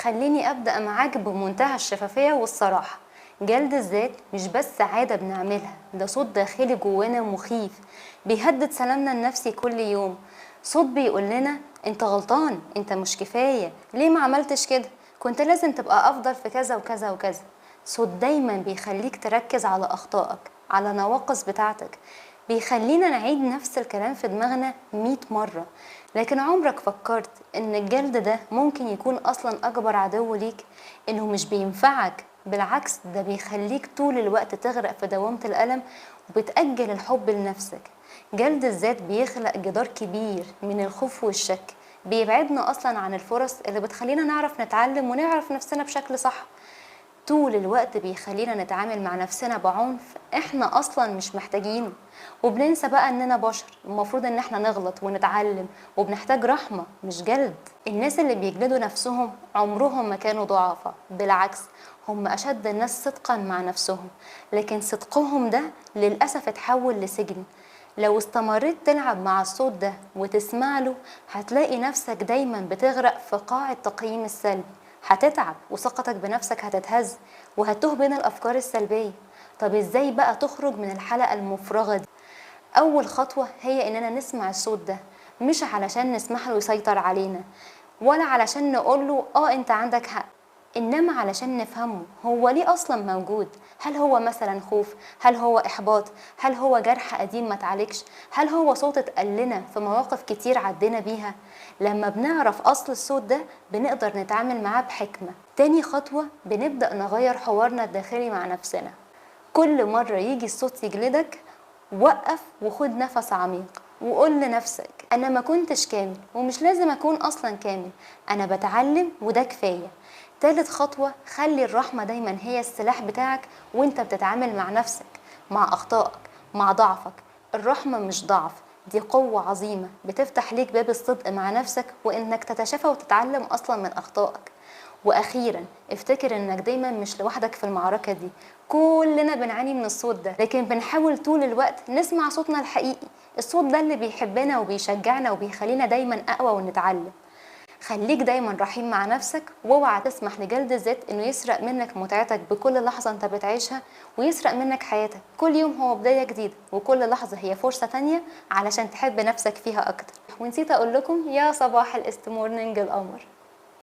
خليني أبدأ معاك بمنتهى الشفافية والصراحة. جلد الذات مش بس عادة بنعملها، ده صوت داخلي جوانا مخيف بيهدد سلامنا النفسي كل يوم. صوت بيقول لنا انت غلطان، انت مش كفاية، ليه ما عملتش كده، كنت لازم تبقى أفضل في كذا وكذا وكذا. صوت دايما بيخليك تركز على أخطائك، على نواقص بتاعتك، بيخلينا نعيد نفس الكلام في دماغنا 100 مرة. لكن عمرك فكرت ان الجلد ده ممكن يكون اصلا اكبر عدو ليك؟ انه مش بينفعك، بالعكس ده بيخليك طول الوقت تغرق في دوامة الألم وبتأجل الحب لنفسك. جلد الذات بيخلق جدار كبير من الخوف والشك، بيبعدنا اصلا عن الفرص اللي بتخلينا نعرف نتعلم ونعرف نفسنا بشكل صح. طول الوقت بيخلينا نتعامل مع نفسنا بعنف احنا اصلا مش محتاجينه، وبننسى بقى اننا بشر المفروض ان احنا نغلط ونتعلم، وبنحتاج رحمة مش جلد. الناس اللي بيجلدوا نفسهم عمرهم ما كانوا ضعفاء، بالعكس هم اشد الناس صدقا مع نفسهم، لكن صدقهم ده للأسف اتحول لسجن. لو استمريت تلعب مع الصوت ده وتسمع له، هتلاقي نفسك دايما بتغرق في قاع التقييم السلبي، هتتعب وثقتك بنفسك هتتهز وهتوه بين الأفكار السلبية. طب ازاي بقى تخرج من الحلقة المفرغة دي؟ أول خطوة هي إننا نسمع الصوت ده، مش علشان نسمح له يسيطر علينا، ولا علشان نقوله انت عندك حق، انما علشان نفهمه هو ليه اصلا موجود. هل هو مثلا خوف؟ هل هو احباط؟ هل هو جرح قديم ما اتعالجش؟ هل هو صوت اتقلنا في مواقف كتير عدينا بيها؟ لما بنعرف اصل الصوت ده بنقدر نتعامل معاه بحكمة. تاني خطوة بنبدأ نغير حوارنا الداخلي مع نفسنا. كل مرة يجي الصوت يجلدك، وقف وخد نفس عميق وقول لنفسك انا ما كنتش كامل ومش لازم اكون اصلا كامل، انا بتعلم وده كفاية. تالت خطوة، خلي الرحمة دايما هي السلاح بتاعك وانت بتتعامل مع نفسك، مع اخطائك، مع ضعفك. الرحمة مش ضعف، دي قوة عظيمة بتفتح ليك باب الصدق مع نفسك وانك تتشافى وتتعلم اصلا من اخطائك. واخيرا افتكر انك دايما مش لوحدك في المعركة دي، كلنا بنعاني من الصوت ده، لكن بنحاول طول الوقت نسمع صوتنا الحقيقي، الصوت ده اللي بيحبنا وبيشجعنا وبيخلينا دايما اقوى ونتعلم. خليك دايما رحيم مع نفسك، واوعى تسمح لجلد الذات انه يسرق منك متعتك بكل لحظة انت بتعيشها، ويسرق منك حياتك. كل يوم هو بداية جديدة، وكل لحظة هي فرصة تانية علشان تحب نفسك فيها اكتر. ونسيت اقول لكم يا صباح الاستمورنينج القمر.